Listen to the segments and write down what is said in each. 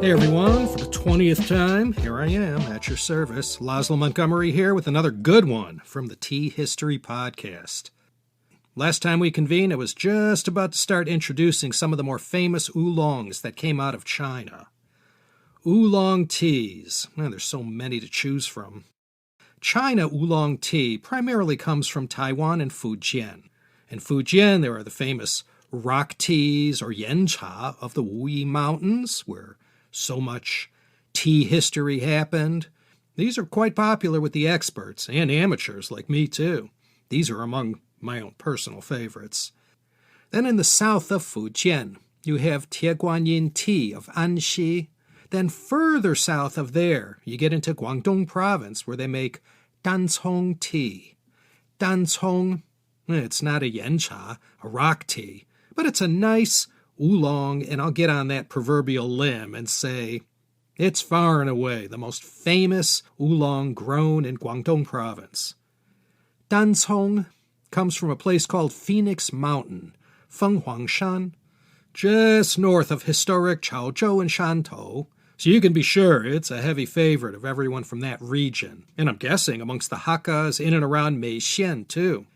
Hey everyone, for the 20th time, here I am at your service. Laszlo Montgomery here with another good one from the Tea History Podcast. Last time we convened, I was just about to start introducing some of the more famous oolongs that came out of China. Oolong teas. There's so many to choose from. China oolong tea primarily comes from Taiwan and Fujian. In Fujian, there are the famous rock teas or yancha of the Wuyi Mountains, where so much tea history happened. These are quite popular with the experts and amateurs like me too. These are among my own personal favorites. Then in the south of Fujian, you have Tieguanyin tea of Anxi. Then further south of there, you get into Guangdong province where they make Dancong tea. Dancong, it's not a yancha, a rock tea, but it's a nice oolong, and I'll get on that proverbial limb and say it's far and away the most famous oolong grown in Guangdong province. Dancong comes from a place called Phoenix Mountain, Fenghuangshan, just north of historic Chaozhou and Shantou, so you can be sure it's a heavy favorite of everyone from that region, and I'm guessing amongst the Hakkas in and around Meixian too.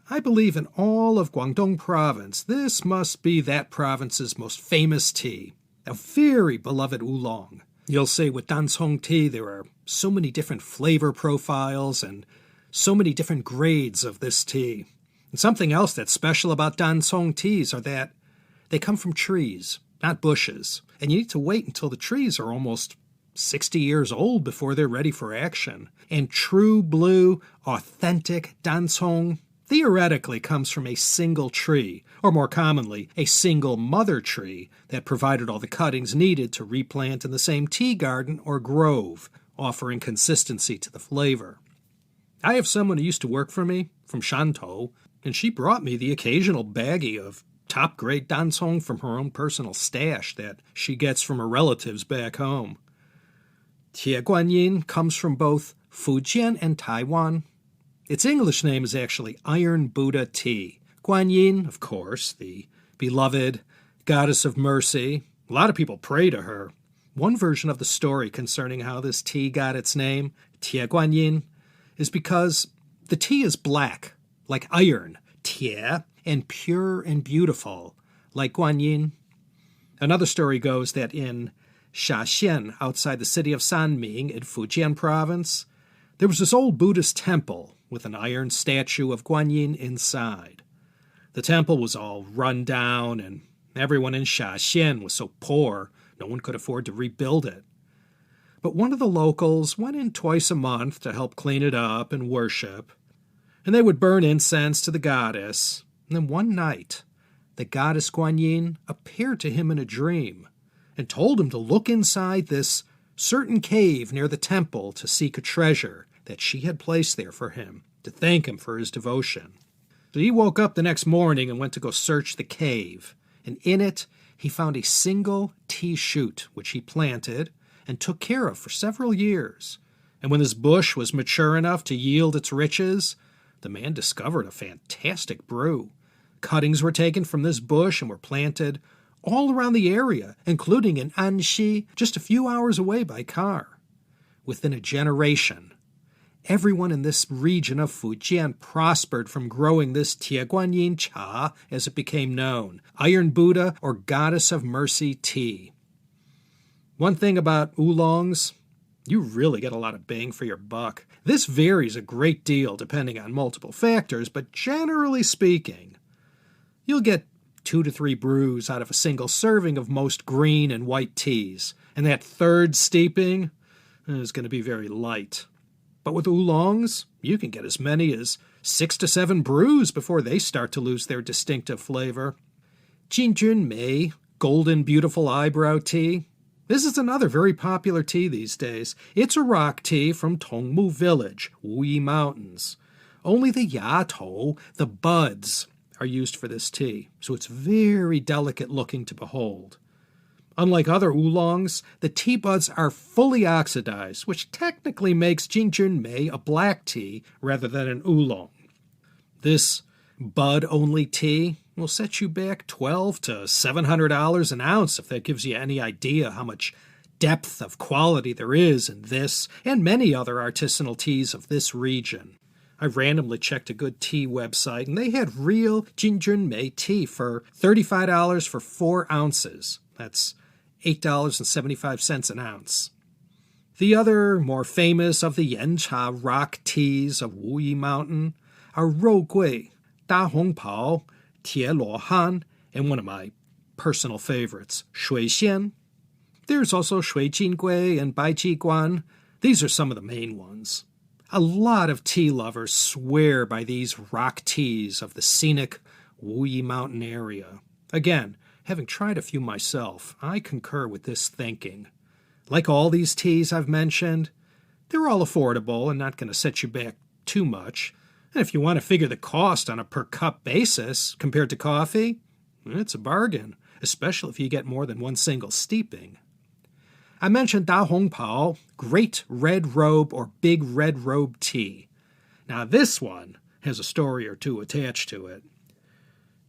I believe in all of Guangdong province, this must be that province's most famous tea, a very beloved oolong. You'll say with Dancong tea there are so many different flavor profiles and so many different grades of this tea. And something else that's special about Dancong teas are that they come from trees, not bushes, and you need to wait until the trees are almost 60 years old before they're ready for action. And true blue, authentic Dancong theoretically comes from a single tree, or more commonly, a single mother tree that provided all the cuttings needed to replant in the same tea garden or grove, offering consistency to the flavor. I have someone who used to work for me from Shantou, and she brought me the occasional baggie of top-grade Dancong from her own personal stash that she gets from her relatives back home. Tieguanyin comes from both Fujian and Taiwan. Its English name is actually Iron Buddha tea. Guanyin, of course, the beloved goddess of mercy. A lot of people pray to her. One version of the story concerning how this tea got its name, Tieguanyin, is because the tea is black, like iron, tie, and pure and beautiful, like Guanyin. Another story goes that in Shaxian, outside the city of Sanming in Fujian province, there was this old Buddhist temple with an iron statue of Guanyin inside. The temple was all run down, and everyone in Shaxian was so poor, no one could afford to rebuild it. But one of the locals went in twice a month to help clean it up and worship, and they would burn incense to the goddess. And then one night, the goddess Guanyin appeared to him in a dream and told him to look inside this certain cave near the temple to seek a treasure that she had placed there for him, to thank him for his devotion. So he woke up the next morning and went to go search the cave, and in it he found a single tea shoot, which he planted and took care of for several years. And when this bush was mature enough to yield its riches, the man discovered a fantastic brew. Cuttings were taken from this bush and were planted all around the area, including in Anxi, just a few hours away by car. Within a generation, everyone in this region of Fujian prospered from growing this Tieguanyin cha, as it became known, Iron Buddha or Goddess of Mercy tea. One thing about oolongs, you really get a lot of bang for your buck. This varies a great deal depending on multiple factors, but generally speaking, you'll get 2 to 3 brews out of a single serving of most green and white teas, and that third steeping is going to be very light. But with oolongs, you can get as many as 6 to 7 brews before they start to lose their distinctive flavor. Jinjunmei, golden beautiful eyebrow tea. This is another very popular tea these days. It's a rock tea from Tongmu Village, Wuyi Mountains. Only the yatou, the buds, are used for this tea, so it's very delicate looking to behold. Unlike other oolongs, the tea buds are fully oxidized, which technically makes Jinjunmei a black tea rather than an oolong. This bud-only tea will set you back $1,200 to $700 an ounce, if that gives you any idea how much depth of quality there is in this and many other artisanal teas of this region. I randomly checked a good tea website, and they had real Jinjunmei tea for $35 for 4 ounces. That's $8.75 an ounce. The other more famous of the Yancha rock teas of Wuyi Mountain are Rougui, Da Hong Pao, Tieguanyin, and one of my personal favorites, Shuixian. There's also Shuijingui and Baijiguan. These are some of the main ones. A lot of tea lovers swear by these rock teas of the scenic Wuyi Mountain area. Again, having tried a few myself, I concur with this thinking. Like all these teas I've mentioned, they're all affordable and not going to set you back too much. And if you want to figure the cost on a per cup basis compared to coffee, it's a bargain, especially if you get more than one single steeping. I mentioned Da Hong Pao, Great Red Robe or Big Red Robe tea. Now this one has a story or two attached to it.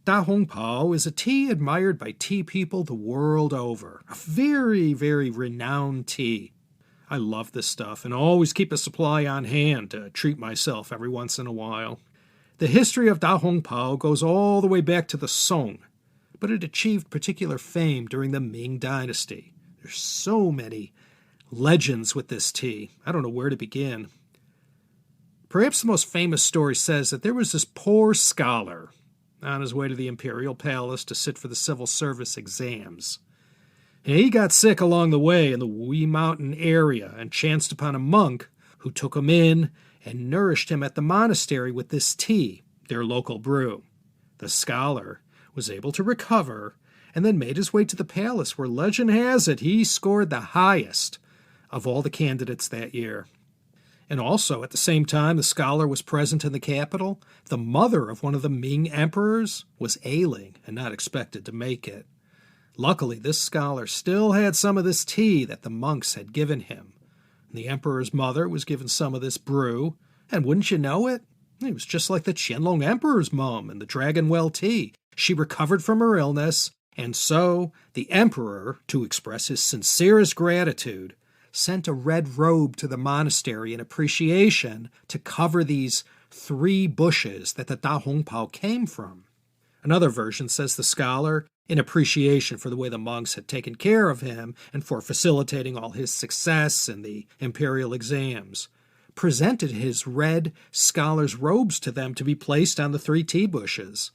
Da Hong Pao is a tea admired by tea people the world over. A very, very renowned tea. I love this stuff and always keep a supply on hand to treat myself every once in a while. The history of Da Hong Pao goes all the way back to the Song, but it achieved particular fame during the Ming Dynasty. There's so many legends with this tea. I don't know where to begin. Perhaps the most famous story says that there was this poor scholar on his way to the imperial palace to sit for the civil service exams. And he got sick along the way in the Wuyi Mountain area and chanced upon a monk who took him in and nourished him at the monastery with this tea, their local brew. The scholar was able to recover and then made his way to the palace where legend has it he scored the highest of all the candidates that year. And also, at the same time the scholar was present in the capital, the mother of one of the Ming emperors was ailing and not expected to make it. Luckily, this scholar still had some of this tea that the monks had given him. The emperor's mother was given some of this brew, and wouldn't you know it, it was just like the Qianlong emperor's mom in the Dragon Well tea. She recovered from her illness, and so the emperor, to express his sincerest gratitude, sent a red robe to the monastery in appreciation to cover these 3 bushes that the Da Hong Pao came from. Another version says the scholar, in appreciation for the way the monks had taken care of him and for facilitating all his success in the imperial exams, presented his red scholar's robes to them to be placed on the 3 tea bushes.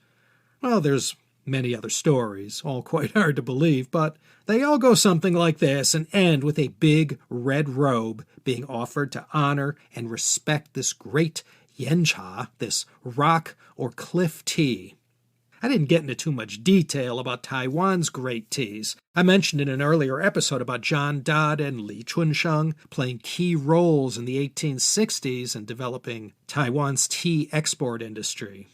Well, there's many other stories, all quite hard to believe, but they all go something like this and end with a big red robe being offered to honor and respect this great yancha, this rock or cliff tea. I didn't get into too much detail about Taiwan's great teas. I mentioned in an earlier episode about John Dodd and Li Chunsheng playing key roles in the 1860s in developing Taiwan's tea export industry.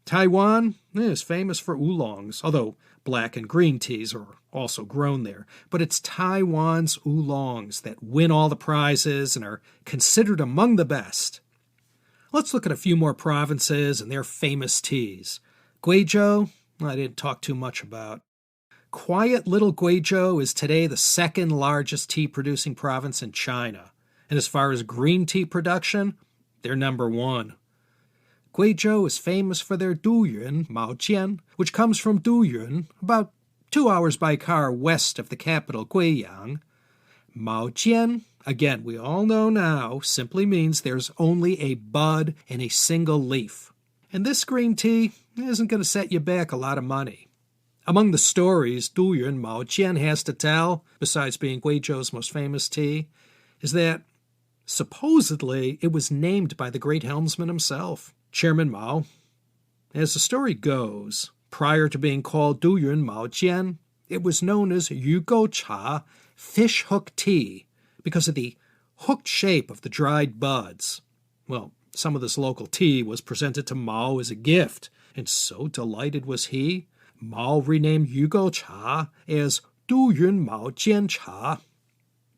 Taiwan is famous for oolongs, although black and green teas are also grown there. But it's Taiwan's oolongs that win all the prizes and are considered among the best. Let's look at a few more provinces and their famous teas. Guizhou, I didn't talk too much about. Quiet little Guizhou is today the 2nd largest tea-producing province in China. And as far as green tea production, they're number 1. Guizhou is famous for their Duyuan Maojian, which comes from Duyuan, about 2 hours by car west of the capital Guiyang. Maojian, again, we all know now, simply means there's only a bud and a single leaf. And this green tea isn't going to set you back a lot of money. Among the stories Duyuan Maojian has to tell, besides being Guizhou's most famous tea, is that supposedly it was named by the great helmsman himself, Chairman Mao. As the story goes, prior to being called Duyuan Maojian, it was known as Yugo Cha, fish hook tea, because of the hooked shape of the dried buds. Well, some of this local tea was presented to Mao as a gift, and so delighted was he, Mao renamed Yugo Cha as Duyuan Maojian Cha.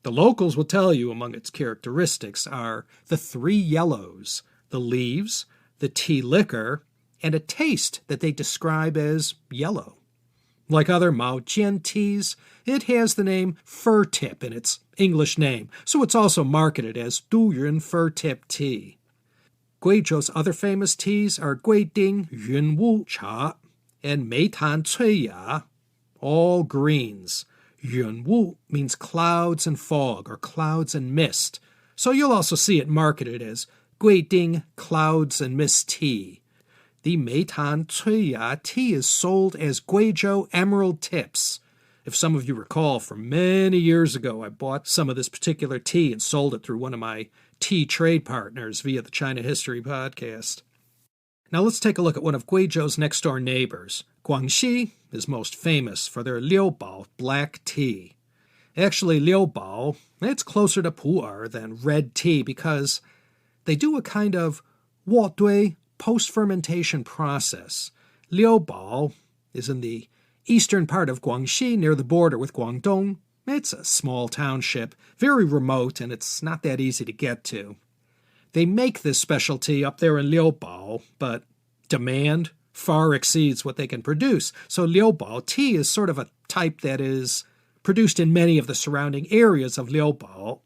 The locals will tell you among its characteristics are the 3 yellows, the leaves, the tea liquor, and a taste that they describe as yellow. Like other Maojian teas, it has the name fir tip in its English name, so it's also marketed as Duyuan fir tip tea. Guizhou's other famous teas are Guiding Yunwu cha and Meitan Cuiya, all greens. Yunwu means clouds and fog, or clouds and mist, so you'll also see it marketed as Guiding Clouds and Mist Tea. The Meitan Cuiya tea is sold as Guizhou Emerald Tips. If some of you recall, from many years ago, I bought some of this particular tea and sold it through one of my tea trade partners via the China History podcast. Now let's take a look at one of Guizhou's next-door neighbors. Guangxi is most famous for their Liubao black tea. Actually, Liubao, it's closer to pu'er than red tea because they do a kind of wodui post-fermentation process. Liubao is in the eastern part of Guangxi near the border with Guangdong. It's a small township, very remote, and it's not that easy to get to. They make this specialty up there in Liubao, but demand far exceeds what they can produce. So Liubao tea is sort of a type that is produced in many of the surrounding areas of Liubao.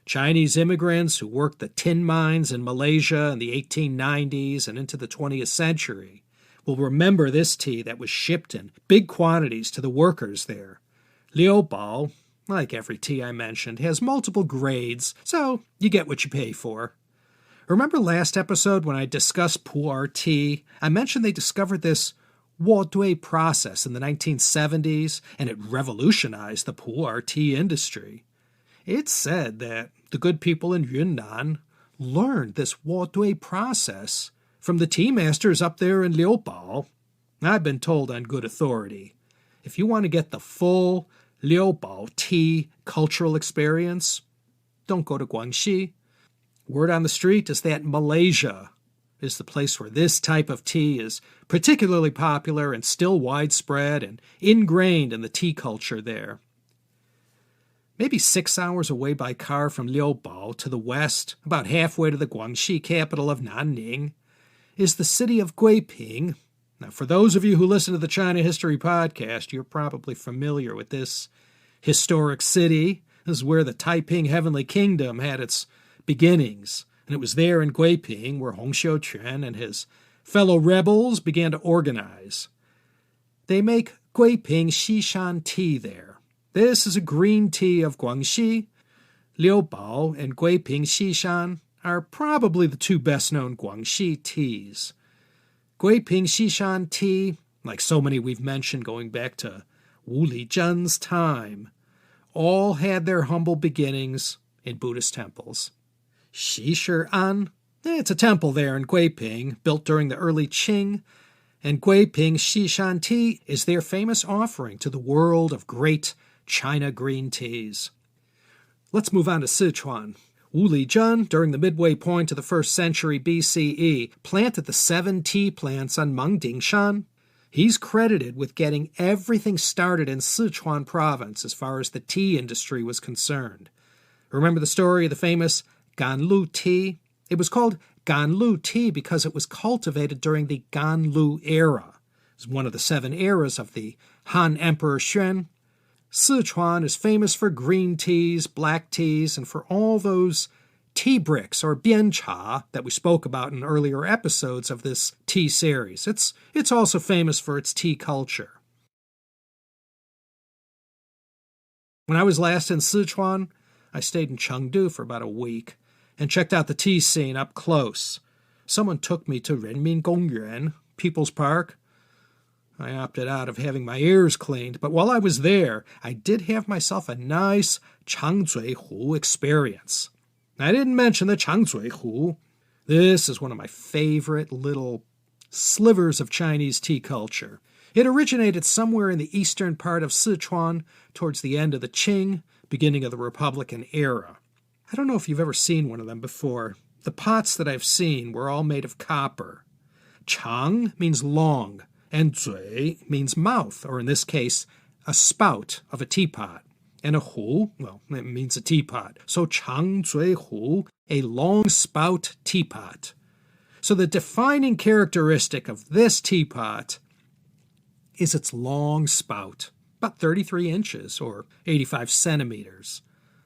Chinese immigrants who worked the tin mines in Malaysia in the 1890s and into the 20th century will remember this tea that was shipped in big quantities to the workers there. Liubao, like every tea I mentioned, has multiple grades, so you get what you pay for. Remember last episode when I discussed pu'er tea? I mentioned they discovered this wodui process in the 1970s, and it revolutionized the pu'er tea industry. It's said that the good people in Hunan learned this wodui process from the tea masters up there in Liubao. I've been told on good authority, if you want to get the full Liubao tea cultural experience, don't go to Guangxi. Word on the street is that Malaysia is the place where this type of tea is particularly popular and still widespread and ingrained in the tea culture there. Maybe 6 hours away by car from Liubao to the west, about halfway to the Guangxi capital of Nanning, is the city of Guiping. Now, for those of you who listen to the China History podcast, you're probably familiar with this historic city. This is where the Taiping Heavenly Kingdom had its beginnings, and it was there in Guiping where Hong Xiuquan and his fellow rebels began to organize. They make Guiping Xishan tea there. This is a green tea of Guangxi. Liubao and Guiping Xishan are probably the two best-known Guangxi teas. Guiping Xishan tea, like so many we've mentioned going back to Wu Lizhen's time, all had their humble beginnings in Buddhist temples. Xishan, it's a temple there in Guiping, built during the early Qing, and Guiping Xishan tea is their famous offering to the world of great China green teas. Let's move on to Sichuan. Wu Lizhen, during the midway point of the 1st century BCE, planted the 7 tea plants on Mengdingshan. He's credited with getting everything started in Sichuan province as far as the tea industry was concerned. Remember the story of the famous Ganlu tea? It was called Ganlu tea because it was cultivated during the Ganlu era. It's one of the 7 eras of the Han Emperor Xuan. Sichuan is famous for green teas, black teas, and for all those tea bricks or biancha that we spoke about in earlier episodes of this tea series. It's also famous for its tea culture. When I was last in Sichuan, I stayed in Chengdu for about a week and checked out the tea scene up close. Someone took me to Renmin Gongyuan, People's Park. I opted out of having my ears cleaned, but while I was there, I did have myself a nice Changzui Hu experience. I didn't mention the Changzui Hu. This is one of my favorite little slivers of Chinese tea culture. It originated somewhere in the eastern part of Sichuan towards the end of the Qing, beginning of the Republican era. I don't know if you've ever seen one of them before. The pots that I've seen were all made of copper. Chang means long, and zui means mouth, or in this case, a spout of a teapot. And a hu, well, it means a teapot. So chang zui hu, a long spout teapot. So the defining characteristic of this teapot is its long spout, about 33 inches or 85 centimeters.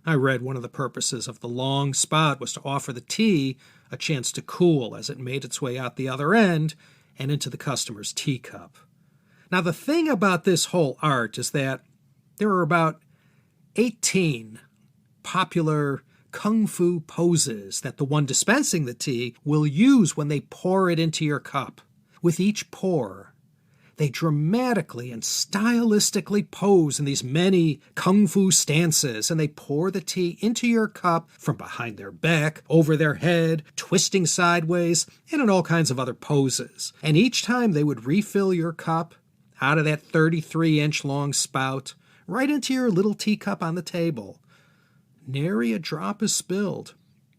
I read one of the purposes of the long spout was to offer the tea a chance to cool as it made its way out the other end and into the customer's teacup. Now, the thing about this whole art is that there are about 18 popular kung fu poses that the one dispensing the tea will use when they pour it into your cup. With each pour, they dramatically and stylistically pose in these many kung fu stances, and they pour the tea into your cup from behind their back, over their head, twisting sideways, and in all kinds of other poses. And each time they would refill your cup out of that 33-inch long spout, right into your little teacup on the table. Nary a drop is spilled.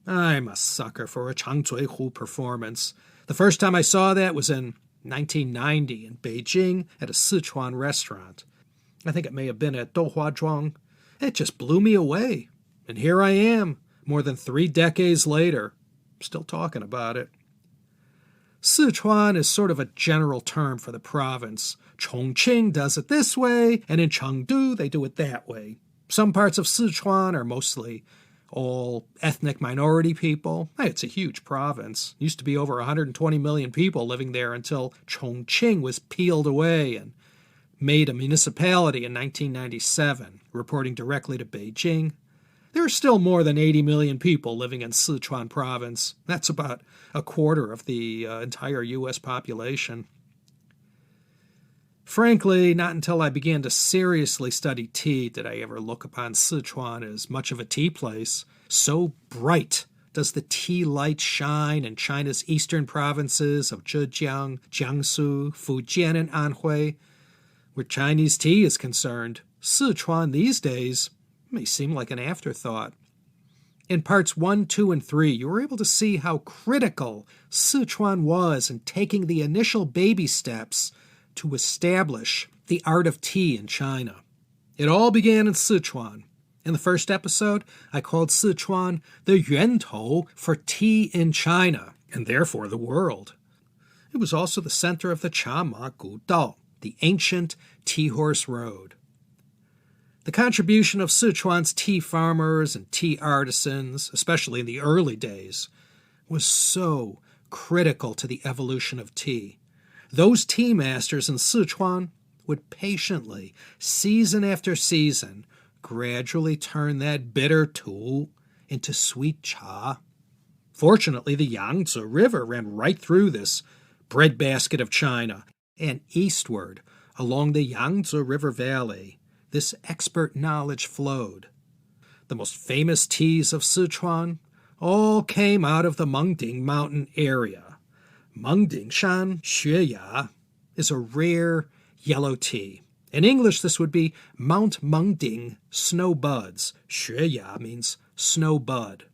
I'm a sucker for a Changzui performance. The first time I saw that was in 1990 in Beijing at a Sichuan restaurant. I think it may have been at Douhuazhuang. It just blew me away. And here I am, more than 3 decades later, still talking about it. Sichuan is sort of a general term for the province. Chongqing does it this way, and in Chengdu they do it that way. Some parts of Sichuan are mostly all ethnic minority people. Hey, it's a huge province. Used to be over 120 million people living there until Chongqing was peeled away and made a municipality in 1997, reporting directly to Beijing. There are still more than 80 million people living in Sichuan province. That's about a quarter of the entire U.S. population. Frankly, not until I began to seriously study tea did I ever look upon Sichuan as much of a tea place. So bright does the tea light shine in China's eastern provinces of Zhejiang, Jiangsu, Fujian, and Anhui. Where Chinese tea is concerned, Sichuan these days may seem like an afterthought. In parts 1, 2, and 3, you were able to see how critical Sichuan was in taking the initial baby steps to establish the art of tea in China. It all began in Sichuan. In the first episode, I called Sichuan the Yuantou for tea in China, and therefore the world. It was also the center of the Chama Gudao, the ancient tea horse road. The contribution of Sichuan's tea farmers and tea artisans, especially in the early days, was so critical to the evolution of tea. Those tea masters in Sichuan would patiently, season after season, gradually turn that bitter tu into sweet cha. Fortunately, the Yangtze River ran right through this breadbasket of China, and eastward, along the Yangtze River Valley, this expert knowledge flowed. The most famous teas of Sichuan all came out of the Mengding Mountain area. Mengdingshan Xueya is a rare yellow tea. In English, this would be Mount Mengding Snow Buds. Xueya means snow bud.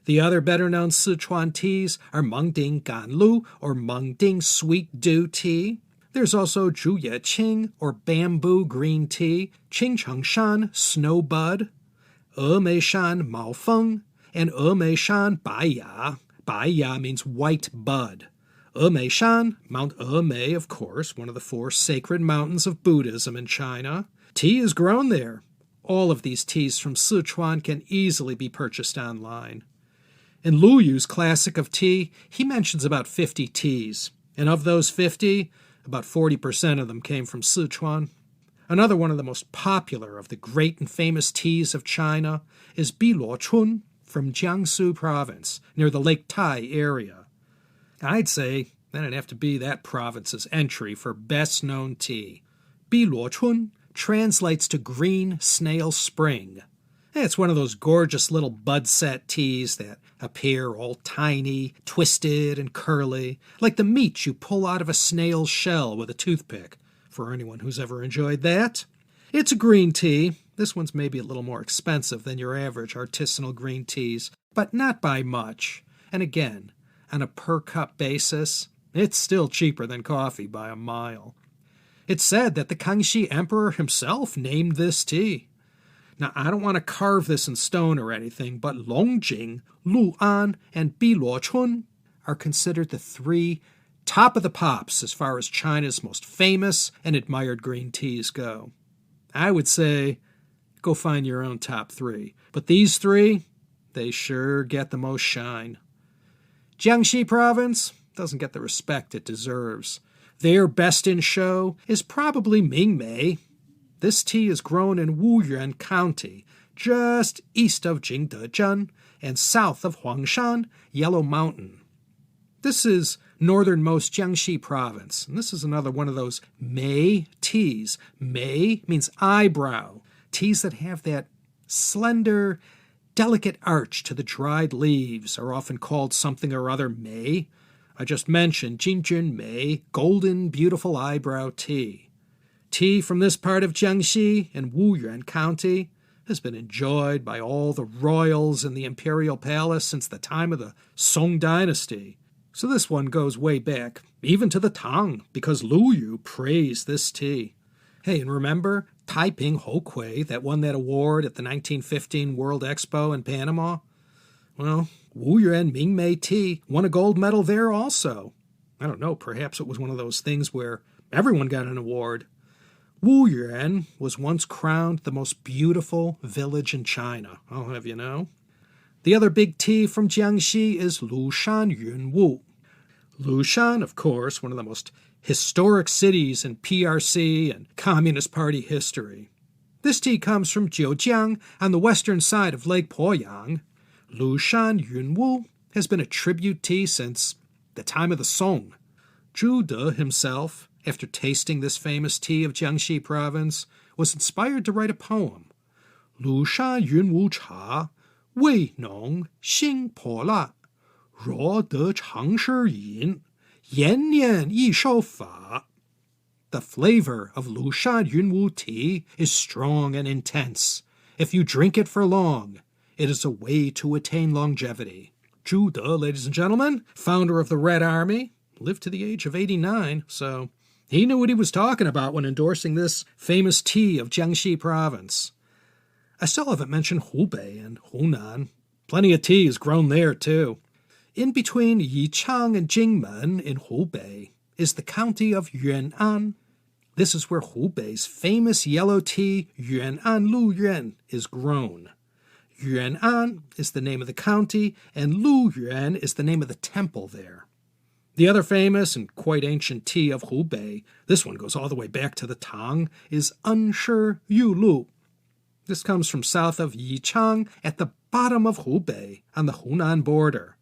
The other better-known Sichuan teas are Mengding Ganlu or Mengding Sweet Dew Tea. There's also Zhuye Qing or Bamboo Green Tea, Qingchengshan Snow Bud, Emeishan Maofeng, and Emeishan Baiya. Baiya means white bud. Emeishan, Mount Emei, of course, one of the 4 sacred mountains of Buddhism in China. Tea is grown there. All of these teas from Sichuan can easily be purchased online. In Lu Yu's classic of tea, he mentions about 50 teas, and of those 50, about 40% of them came from Sichuan. Another one of the most popular of the great and famous teas of China is Bilochun from Jiangsu province, near the Lake Tai area. I'd say that'd have to be that province's entry for best-known tea. Bilochun translates to green snail spring. It's one of those gorgeous little bud-set teas that appear all tiny, twisted, and curly, like the meat you pull out of a snail's shell with a toothpick, for anyone who's ever enjoyed that. It's a green tea. This one's maybe a little more expensive than your average artisanal green teas, but not by much. And again, on a per-cup basis, it's still cheaper than coffee by a mile. It's said that the Guangxi emperor himself named this tea. Now, I don't want to carve this in stone or anything, but Longjing, Lu'an, and Bilochun are considered the 3 top of the pops as far as China's most famous and admired green teas go. I would say go find your own top 3. But these 3, they sure get the most shine. Jiangxi province doesn't get the respect it deserves. Their best in show is probably Mingmei. This tea is grown in Wuyuan County, just east of Jingdezhen and south of Huangshan, Yellow Mountain. This is northernmost Jiangxi province, and this is another one of those Mei teas. Mei means eyebrow. Teas that have that slender, delicate arch to the dried leaves are often called something or other Mei. I just mentioned Jinjunmei, golden, beautiful eyebrow tea. Tea from this part of Jiangxi in Wuyuan County has been enjoyed by all the royals in the imperial palace since the time of the Song dynasty. So this one goes way back, even to the Tang, because Lu Yu praised this tea. Hey, and remember Taiping Hokui that won that award at the 1915 World Expo in Panama? Well, Wuyuan Mingmei tea won a gold medal there also. I don't know, perhaps it was one of those things where everyone got an award. Wuyuan was once crowned the most beautiful village in China, I'll have you know. The other big tea from Jiangxi is Lushan Yunwu. Lushan, of course, one of the most historic cities in PRC and Communist Party history. This tea comes from Zhejiang on the western side of Lake Poyang. Lushan Yunwu has been a tribute tea since the time of the Song. Zhu De himself, after tasting this famous tea of Jiangxi province, was inspired to write a poem. Lushan Yunwu Cha, Wei Nong Xing Po La, Ruo De Chang Shi Yin, Yan Yan Yi Shou Fa. The flavor of Lushan Yunwu tea is strong and intense. If you drink it for long, it is a way to attain longevity. Zhu De, ladies and gentlemen, founder of the Red Army, lived to the age of 89, so he knew what he was talking about when endorsing this famous tea of Jiangxi province. I still haven't mentioned Hubei and Hunan. Plenty of tea is grown there, too. In between Yichang and Jingmen in Hubei is the county of Yuanan. This is where Hubei's famous yellow tea, Yuanan Luyuan, is grown. Yuanan is the name of the county, and Luyuan is the name of the temple there. The other famous and quite ancient tea of Hubei, this one goes all the way back to the Tang, is Anshi Yulu. This comes from south of Yichang at the bottom of Hubei on the Hunan border.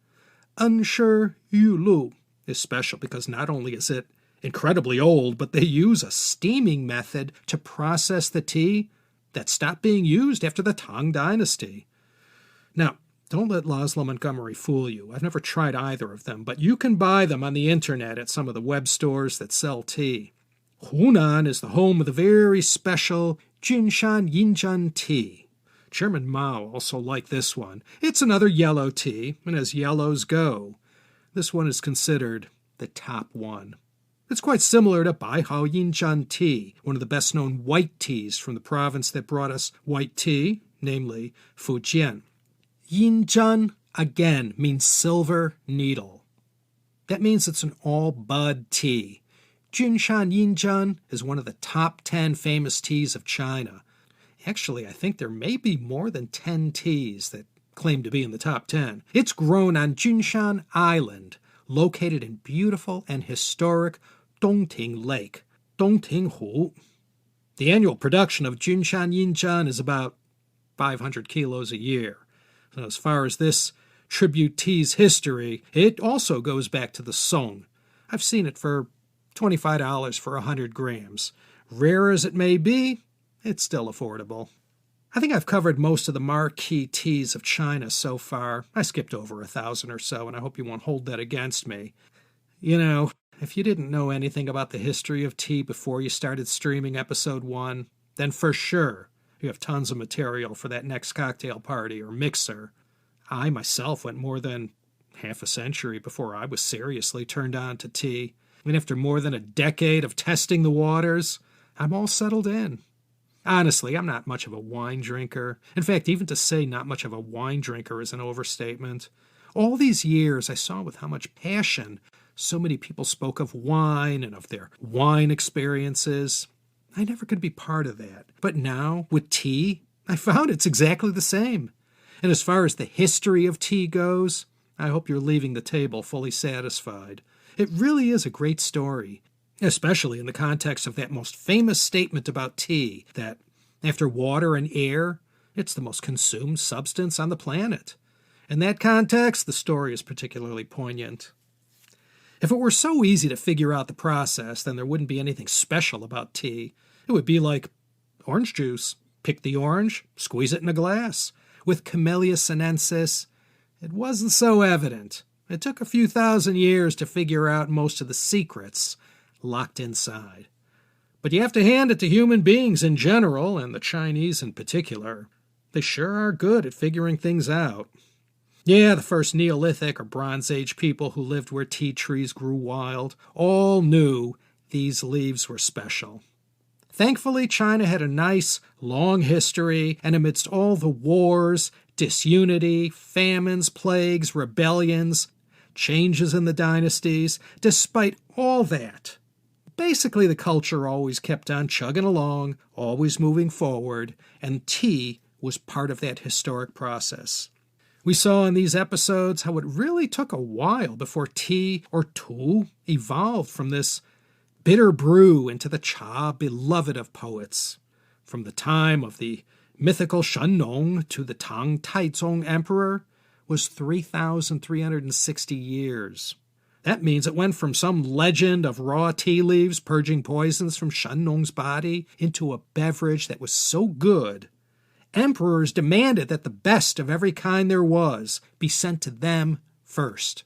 Anshi Yulu is special because not only is it incredibly old, but they use a steaming method to process the tea that stopped being used after the Tang dynasty. Now, don't let Laszlo Montgomery fool you. I've never tried either of them, but you can buy them on the internet at some of the web stores that sell tea. Hunan is the home of the very special Jinshan Yinzhan tea. Chairman Mao also liked this one. It's another yellow tea, and as yellows go, this one is considered the top one. It's quite similar to Baihao Yinzhan tea, one of the best-known white teas from the province that brought us white tea, namely Fujian. Yinzhan, again, means silver needle. That means it's an all-bud tea. Jinshan Yinzhan is one of the top 10 famous teas of China. Actually, I think there may be more than 10 teas that claim to be in the top 10. It's grown on Jinshan Island, located in beautiful and historic Dongting Lake, Dongtinghu. The annual production of Jinshan Yinzhan is about 500 kilos a year. So as far as this tribute tea's history, it also goes back to the Song. I've seen it for $25 for 100 grams. Rare as it may be, it's still affordable. I think I've covered most of the marquee teas of China so far. I skipped over 1,000 or so, and I hope you won't hold that against me. You know, if you didn't know anything about the history of tea before you started streaming episode 1, then for sure you have tons of material for that next cocktail party or mixer. I myself went more than half a century before I was seriously turned on to tea. And after more than a decade of testing the waters, I'm all settled in. Honestly, I'm not much of a wine drinker. In fact, even to say not much of a wine drinker is an overstatement. All these years, I saw with how much passion so many people spoke of wine and of their wine experiences. I never could be part of that. But now, with tea, I found it's exactly the same. And as far as the history of tea goes, I hope you're leaving the table fully satisfied. It really is a great story, especially in the context of that most famous statement about tea, that after water and air, it's the most consumed substance on the planet. In that context, the story is particularly poignant. If it were so easy to figure out the process, then there wouldn't be anything special about tea. It would be like orange juice. Pick the orange, squeeze it in a glass. With Camellia sinensis, it wasn't so evident. It took a few thousand years to figure out most of the secrets locked inside. But you have to hand it to human beings in general, and the Chinese in particular. They sure are good at figuring things out. Yeah, the first Neolithic or Bronze Age people who lived where tea trees grew wild all knew these leaves were special. Thankfully, China had a nice, long history, and amidst all the wars, disunity, famines, plagues, rebellions, changes in the dynasties, despite all that, basically the culture always kept on chugging along, always moving forward, and tea was part of that historic process. We saw in these episodes how it really took a while before tea, or tu, evolved from this bitter brew into the cha beloved of poets. From the time of the mythical Shen Nong to the Tang Taizong emperor was 3,360 years. That means it went from some legend of raw tea leaves purging poisons from Shen Nong's body into a beverage that was so good, emperors demanded that the best of every kind there was be sent to them first.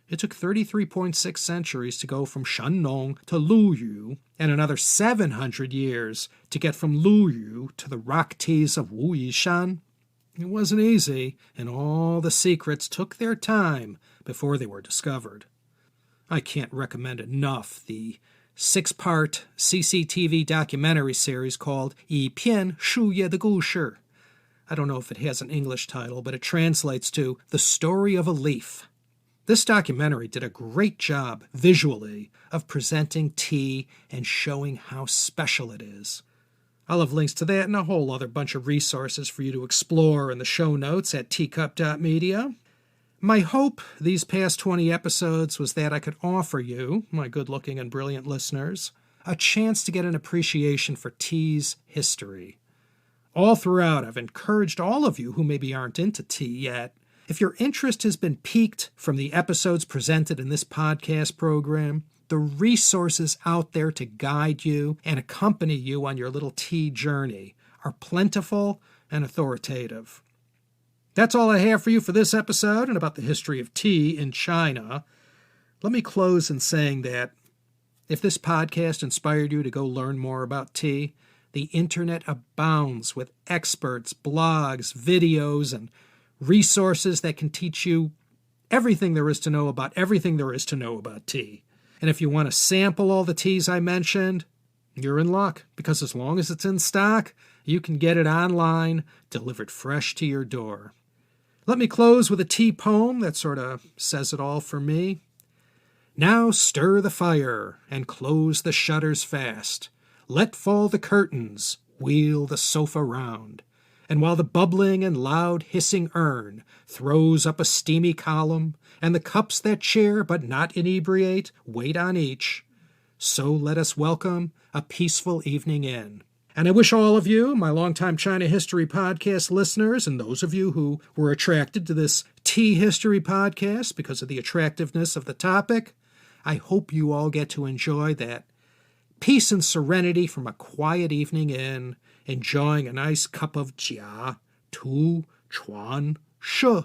It took 33.6 centuries to go from Shen Nong to Lu Yu, and another 700 years to get from Lu Yu to the rock teas of Wu Yishan. It wasn't easy, and all the secrets took their time before they were discovered. I can't recommend enough the 6-part CCTV documentary series called 一片树叶的故事. I don't know if it has an English title, but it translates to The Story of a Leaf. This documentary did a great job, visually, of presenting tea and showing how special it is. I'll have links to that and a whole other bunch of resources for you to explore in the show notes at teacup.media. My hope these past 20 episodes was that I could offer you, my good-looking and brilliant listeners, a chance to get an appreciation for tea's history. All throughout, I've encouraged all of you who maybe aren't into tea yet, if your interest has been piqued from the episodes presented in this podcast program, the resources out there to guide you and accompany you on your little tea journey are plentiful and authoritative. That's all I have for you for this episode and about the history of tea in China. Let me close in saying that if this podcast inspired you to go learn more about tea, the internet abounds with experts, blogs, videos, and resources that can teach you everything there is to know about everything there is to know about tea. And if you want to sample all the teas I mentioned, you're in luck, because as long as it's in stock, you can get it online, delivered fresh to your door. Let me close with a tea poem that sort of says it all for me. Now stir the fire and close the shutters fast. Let fall the curtains, wheel the sofa round. And while the bubbling and loud hissing urn throws up a steamy column, and the cups that cheer but not inebriate wait on each, so let us welcome a peaceful evening in. And I wish all of you, my longtime China History Podcast listeners, and those of you who were attracted to this tea history podcast because of the attractiveness of the topic, I hope you all get to enjoy that peace and serenity from a quiet evening in, enjoying a nice cup of jia, tu, chuan, shi,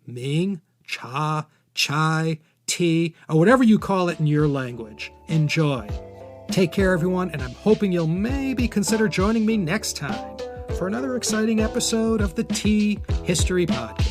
ming, cha, chai, tea, or whatever you call it in your language. Enjoy. Take care, everyone, and I'm hoping you'll maybe consider joining me next time for another exciting episode of the Tea History Podcast.